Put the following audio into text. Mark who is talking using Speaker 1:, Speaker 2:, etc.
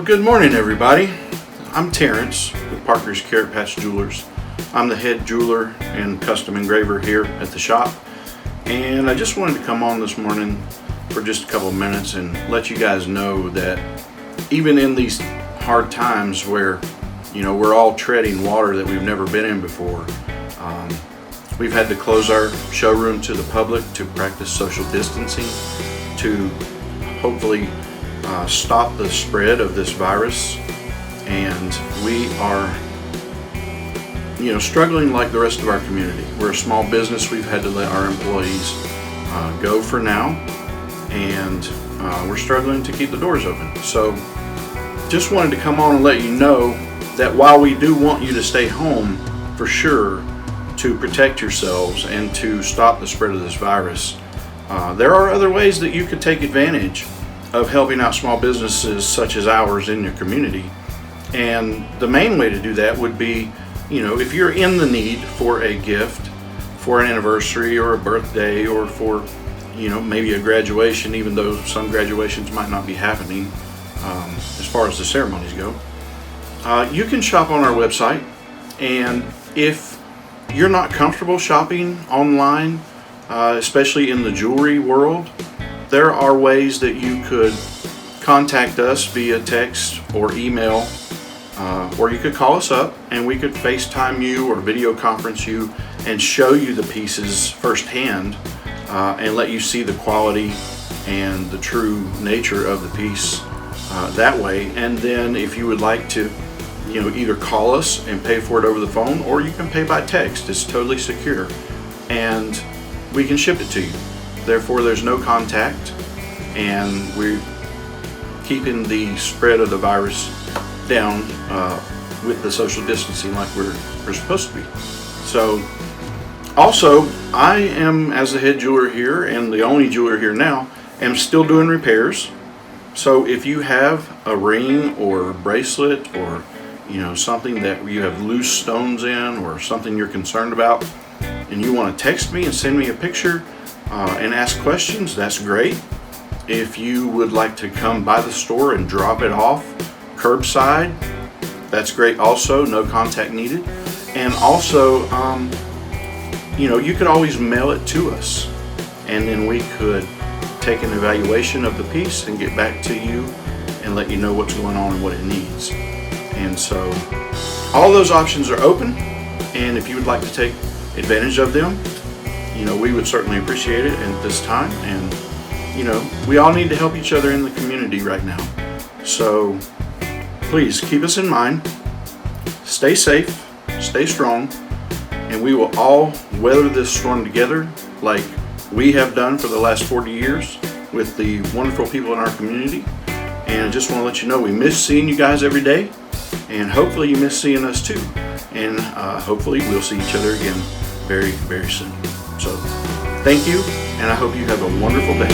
Speaker 1: Well, good morning, everybody. I'm Terrence with Parker's Carrot Patch Jewelers. I'm the head jeweler and custom engraver here at the shop, and I just wanted to come on this morning for just a couple of minutes and let you guys know that even in these hard times where we're all treading water that we've never been in before, we've had to close our showroom to the public to practice social distancing to hopefully stop the spread of this virus, and we are struggling like the rest of our community. We're a small business. We've had to let our employees go for now, and we're struggling to keep the doors open. So just wanted to come on and let you know that while we do want you to stay home for sure to protect yourselves and to stop the spread of this virus, there are other ways that you could take advantage of helping out small businesses such as ours in your community. And the main way to do that would be, if you're in the need for a gift for an anniversary or a birthday or for, maybe a graduation, even though some graduations might not be happening as far as the ceremonies go, you can shop on our website. And if you're not comfortable shopping online, especially in the jewelry world, there are ways that you could contact us via text or email, or you could call us up and we could FaceTime you or video conference you and show you the pieces firsthand and let you see the quality and the true nature of the piece that way. And then if you would like to either call us and pay for it over the phone, or you can pay by text. It's totally secure, and we can ship it to you. Therefore, there's no contact, and we're keeping the spread of the virus down with the social distancing like we're supposed to be. So, also, I am, as the head jeweler here and the only jeweler here now, am still doing repairs. So if you have a ring or bracelet or something that you have loose stones in or something you're concerned about, and you want to text me and send me a picture and ask questions, that's great. If you would like to come by the store and drop it off curbside, that's great also, no contact needed. And also, you could always mail it to us, and then we could take an evaluation of the piece and get back to you and let you know what's going on and what it needs. And so all those options are open, and if you would like to take advantage of them, we would certainly appreciate it at this time. And we all need to help each other in the community right now. So please keep us in mind, stay safe, stay strong, and we will all weather this storm together like we have done for the last 40 years with the wonderful people in our community. And I just want to let you know we miss seeing you guys every day, and hopefully you miss seeing us too. And hopefully we'll see each other again very, very soon. So thank you, and I hope you have a wonderful day.